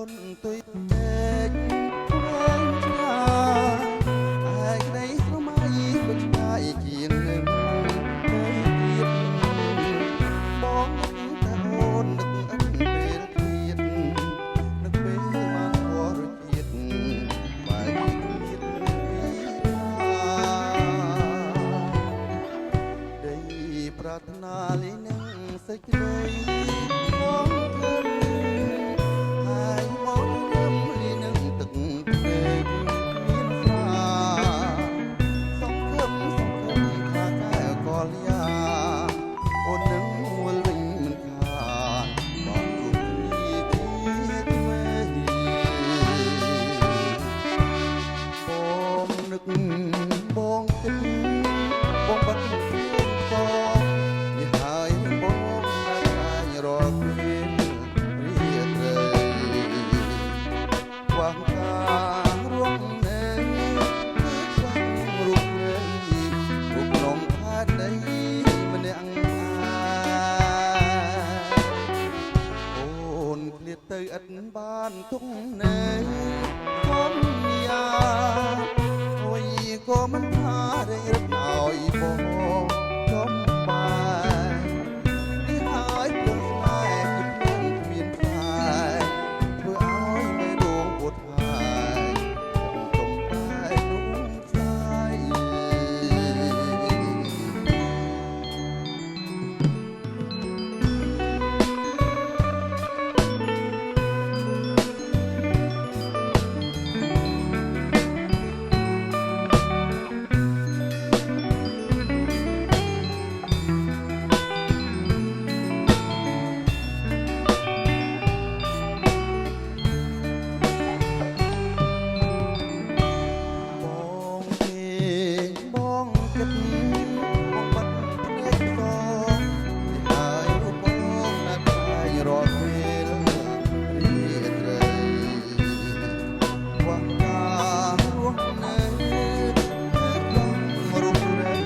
នទុយពេកវែងឆ្ងាយឯក្ដីស្រមៃក៏ឆ្ងាយជាងនឹងទៅទៀតបងនឹកតែអូននឹកអិនពេលទៀតនឹកពេលមកធរជាតិបែកទៀតដីប្រាថ្នាលីនឹងសេចក្ដីបងឃើញហើយមកញឹមលីនឹងទឹកភ្នែកមានស្រាសង្ឃឹមថាកែកលយាអូននឹងមួលវិញមិនខានបងជួបគ្នាទីថ្មីបងនឹកបងគិតបងបាត់ខ្លួនបងនេះហើយបងដែលខាញរកពេលរីត្រីវ៉ាងការរួមនៅគឺខ្លាំងរូបនៃរូបក្នុងផែនដីម្នាក់អូនឃ្លាតទៅឥតបានទុកនៅធម្មយាអុយក៏មិនថារេរត់ឲ្យបងចំបាយនេះហើយព្រឹងស្នេហ៍ជាភ្នែកគ្មានផ្កាយធ្វើឲ្យមេដួងពត់ហើយទុំបែកនោះស្ដាយបងទេបងគិតបងបាត់ភ្នែកសនេះហើយរូបបងដែលខាញរកពេលរីត្រីវ៉ាងការរស់នៅគឺក្នុងរូបរាង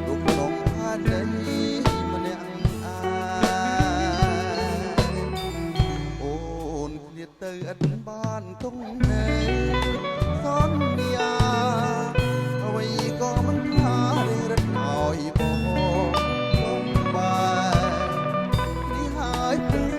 រូបក្នុងផែនដីម្នាក់អូនឃ្លាតទៅឥតបានទុកនៅសន្យាអ្វីក៏មិនថារេរត់ឲ្យបងបំបាយនេះហើយព្រឹង